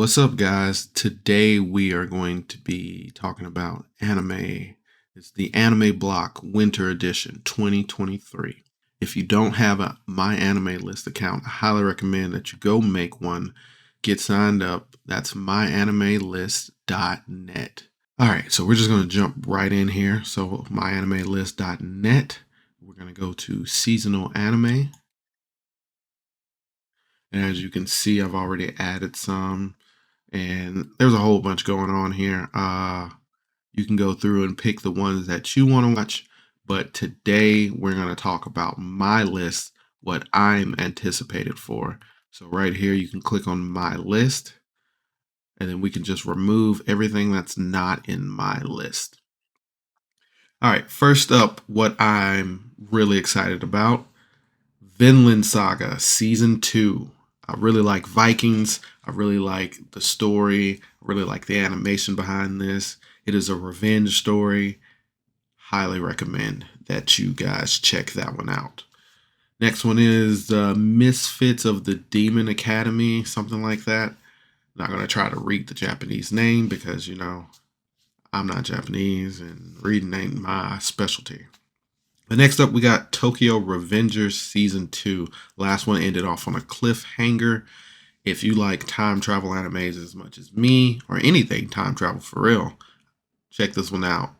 What's up, guys? Today we are going to be talking about anime. It's the Anime Block Winter Edition 2023. If you don't have a My Anime List account, I highly recommend that you go make one. Get signed up. That's myanimelist.net. All right, so we're just going to jump right in here. So, myanimelist.net. We're going to go to seasonal anime. And as you can see, I've already added some. And there's a whole bunch going on here. You can go through and pick the ones that you want to watch. But today we're going to talk about my list, what I'm anticipated for. So right here, you can click on my list, and then we can just remove everything that's not in my list. All right, first up, what I'm really excited about, Vinland Saga Season 2. I really like Vikings. I really like the story. I really like the animation behind this. It is a revenge story. Highly recommend that you guys check that one out. Next one is the Misfits of the Demon Academy, something like that. I'm not going to try to read the Japanese name because, I'm not Japanese and reading ain't my specialty. The next up, we got Tokyo Revengers Season 2. Last one ended off on a cliffhanger. If you like time travel animes as much as me, or anything time travel for real, check this one out.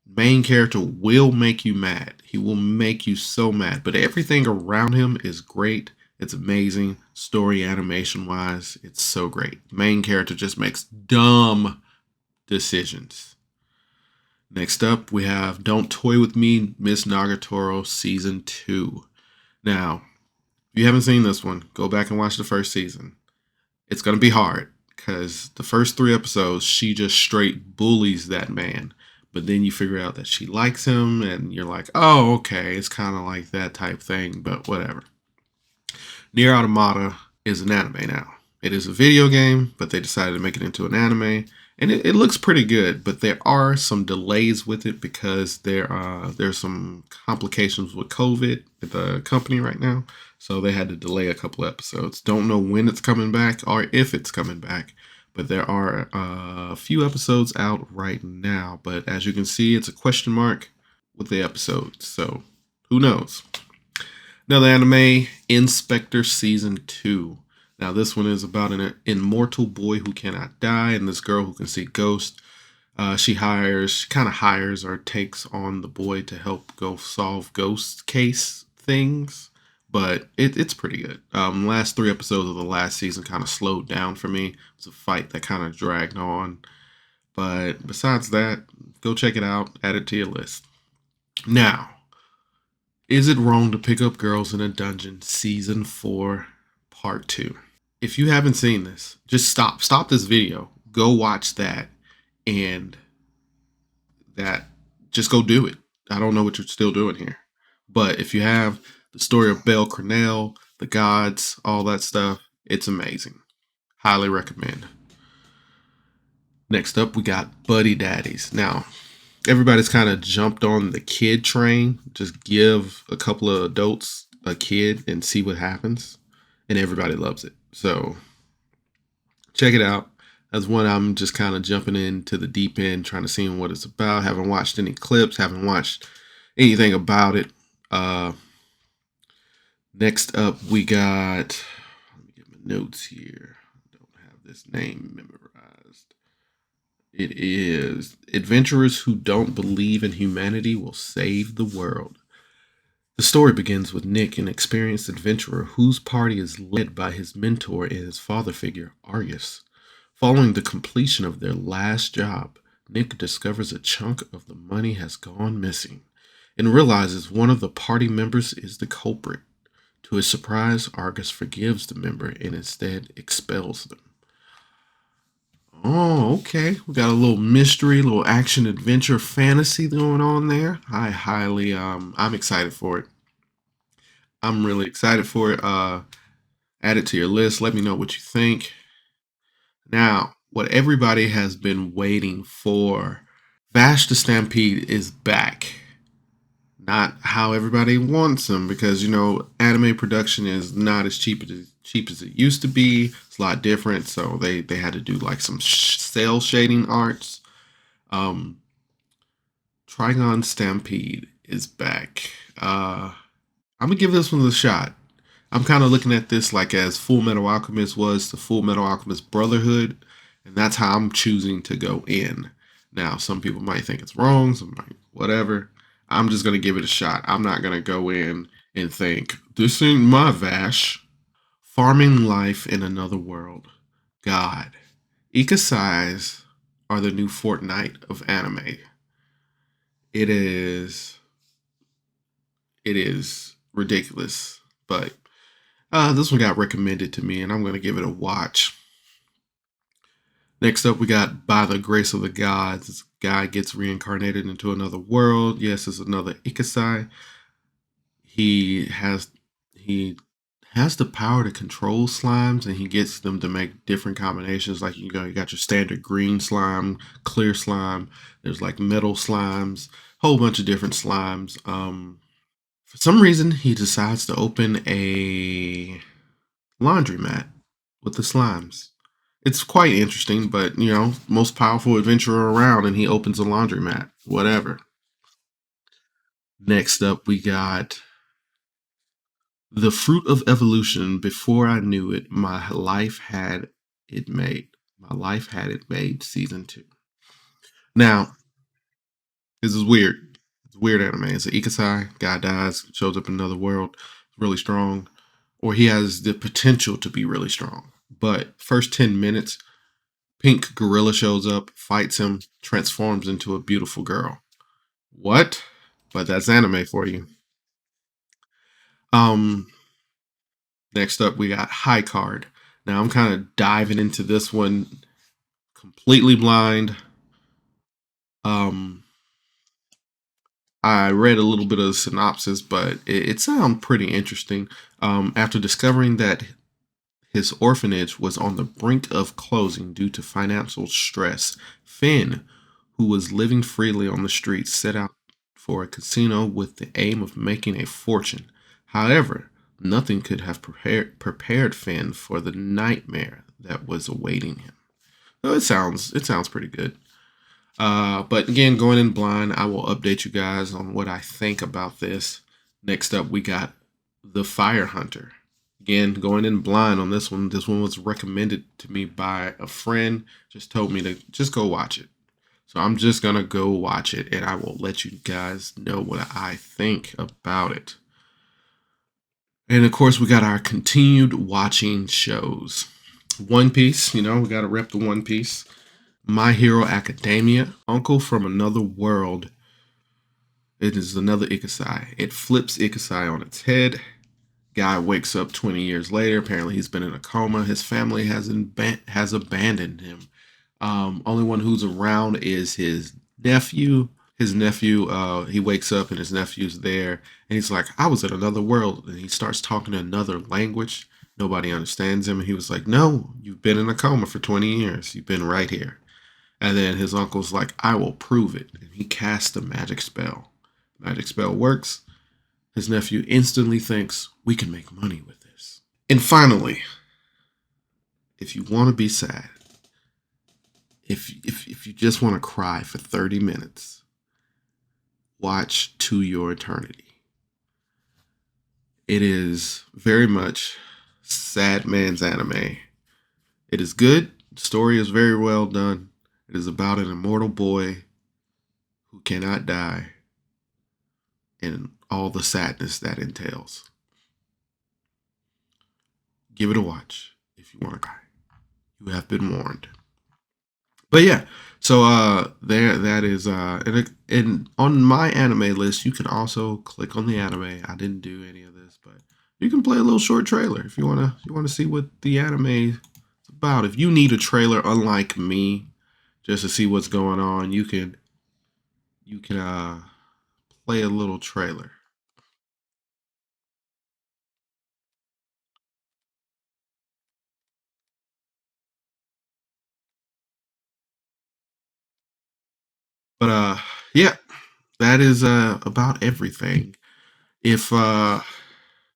Main character will make you mad. He will make you so mad, but everything around him is great. It's amazing. Story animation wise, it's so great. Main character just makes dumb decisions. Next up, we have Don't Toy With Me, Miss Nagatoro Season 2. Now, if you haven't seen this one, go back and watch the first season. It's going to be hard because the first 3 episodes, she just straight bullies that man. But then you figure out that she likes him, and you're like, oh, okay, it's kind of like that type thing, but whatever. Nier Automata is an anime now. It is a video game, but they decided to make it into an anime. And it looks pretty good, but there are some delays with it because there's some complications with COVID at the company right now. So they had to delay a couple episodes. Don't know when it's coming back or if it's coming back, but there are a few episodes out right now. But as you can see, it's a question mark with the episodes. So who knows? Another anime, Inspector Season 2. Now, this one is about an immortal boy who cannot die and this girl who can see ghosts. She kind of hires or takes on the boy to help go solve ghost case things. But it's pretty good. Last 3 episodes of the last season kind of slowed down for me. It was a fight that kind of dragged on. But besides that, go check it out. Add it to your list. Now, is it wrong to pick up girls in a dungeon? Season 4, Part 2. If you haven't seen this, just stop this video, go watch that, and just go do it. I don't know what you're still doing here, but if you have the story of Belle Cornell, the gods, all that stuff, it's amazing. Highly recommend. Next up, we got Buddy Daddies. Now, everybody's kind of jumped on the kid train. Just give a couple of adults a kid and see what happens, and everybody loves it. So check it out. That's one I'm just kind of jumping into the deep end, trying to see what it's about. Haven't watched any clips, haven't watched anything about it. Next up, we got, let me get my notes here. I don't have this name memorized. It is Adventurers Who Don't Believe in Humanity Will Save the World. The story begins with Nick, an experienced adventurer whose party is led by his mentor and his father figure, Argus. Following the completion of their last job, Nick discovers a chunk of the money has gone missing and realizes one of the party members is the culprit. To his surprise, Argus forgives the member and instead expels them. Oh, okay. We got a little mystery, little action adventure fantasy going on there. I'm excited for it. I'm really excited for it. Add it to your list. Let me know what you think. Now, what everybody has been waiting for, Vash the Stampede is back. not how everybody wants them, because anime production is not as cheap as it used to be. It's a lot different, so they had to do like some cell shading arts. um Trigon Stampede is back. I'm gonna give this one a shot. I'm kind of looking at this like as Full Metal Alchemist was to Full Metal Alchemist Brotherhood, and that's how I'm choosing to go in. Now, some people might think it's wrong, some might whatever. I'm just gonna give it a shot. I'm not gonna go in and think this ain't my Vash. Farming life in another world. God, Ikasais are the new Fortnite of anime. It is it is ridiculous, but this one got recommended to me, and I'm going to give it a watch. Next up, we got By the Grace of the Gods. This guy gets reincarnated into another world. Yes, it's another Ikasai. He has he has the power to control slimes, and he gets them to make different combinations. Like you got your standard green slime, clear slime. There's like metal slimes, whole bunch of different slimes. For some reason, he decides to open a laundromat with the slimes. It's quite interesting, but most powerful adventurer around, and he opens a laundromat. Whatever. Next up, we got The Fruit of Evolution. Before I knew it, my life had it made. My life had it made. Season 2. Now, this is weird. It's a weird anime. It's an Ikasai. Guy dies, shows up in another world, really strong, or he has the potential to be really strong. But first 10 minutes, Pink Gorilla shows up, fights him, transforms into a beautiful girl. What? But that's anime for you. Um, Next up, we got High Card. Now I'm kind of diving into this one completely blind. Um, I read a little bit of the synopsis, but it sounded pretty interesting. After discovering that his orphanage was on the brink of closing due to financial stress, Finn, who was living freely on the streets, set out for a casino with the aim of making a fortune. However, nothing could have prepared Finn for the nightmare that was awaiting him. So it sounds pretty good. But again, going in blind, I will update you guys on what I think about this. Next up, we got The Fire Hunter. Again, going in blind on this one. This one was recommended to me by a friend. Just told me to just go watch it. So I'm just gonna go watch it, and I will let you guys know what I think about it. And of course, we got our continued watching shows. One Piece, we got to rep the One Piece. My Hero Academia, Uncle from Another World. It is another Ikasai. It flips Ikasai on its head. Guy wakes up 20 years later. Apparently, he's been in a coma. His family has abandoned him. Only one who's around is his nephew. His nephew, he wakes up and his nephew's there, and he's like, "I was in another world," and he starts talking another language. Nobody understands him, and he was like, "No, you've been in a coma for 20 years. You've been right here." And then his uncle's like, "I will prove it," and he casts a magic spell. Magic spell works. His nephew instantly thinks, "We can make money with this." And finally, if you want to be sad, if you just want to cry for 30 minutes, watch To Your Eternity. It is very much sad man's anime. It is good. The story is very well done. It is about an immortal boy who cannot die and all the sadness that entails. Give it a watch if you want to cry. You have been warned. But yeah, so there that is and on my anime list, you can also click on the anime. I didn't do any of this, but you can play a little short trailer if you wanna see what the anime is about. If you need a trailer, unlike me, just to see what's going on, you can play a little trailer. But yeah, that is about everything. If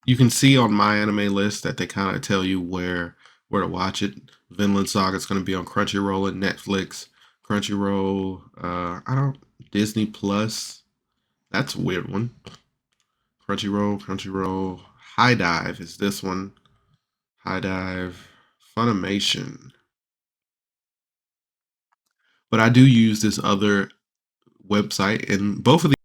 you can see on my anime list that they kind of tell you where to watch it. Vinland Saga is going to be on Crunchyroll and Netflix. Crunchyroll, I don't Disney Plus. That's a weird one. Crunchyroll. High Dive is this one. High Dive, Funimation. But I do use this other website, and both of these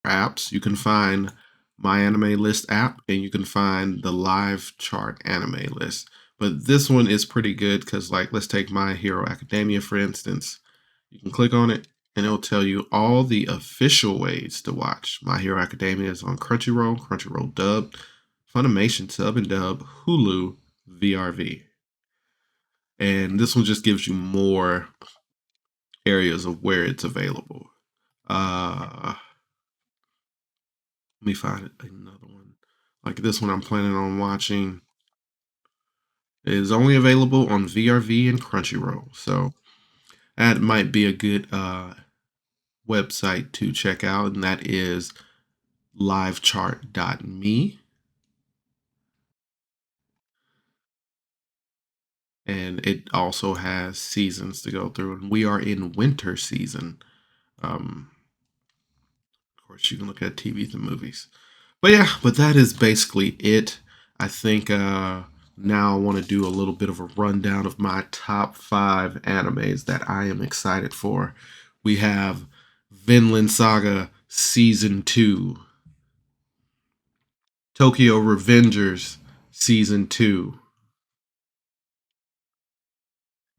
apps you can find my anime list app, and you can find the live chart anime list. But this one is pretty good because, like, let's take My Hero Academia for instance. You can click on it, and it'll tell you all the official ways to watch. My Hero Academia is on Crunchyroll, Crunchyroll dubbed, Funimation sub and dub, Hulu, VRV. And this one just gives you more areas of where it's available. Let me find another one. Like this one I'm planning on watching is only available on VRV and Crunchyroll. So that might be a good website to check out, and that is livechart.me. And it also has seasons to go through, and we are in winter season. Of course, you can look at TVs and movies. But yeah, but that is basically it. I think now I want to do a little bit of a rundown of my top 5 animes that I am excited for. We have Vinland Saga Season 2, Tokyo Revengers Season 2,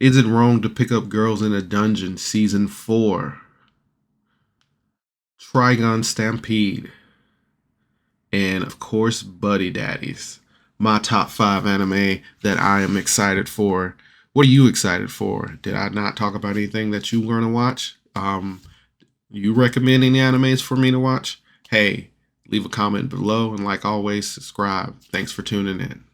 Is It Wrong to Pick Up Girls in a Dungeon Season 4, Trigun Stampede, and of course, Buddy Daddies. My top 5 anime that I am excited for. What are you excited for? Did I not talk about anything that you want to watch? You recommend any animes for me to watch? Hey, leave a comment below, and like always, subscribe. Thanks for tuning in.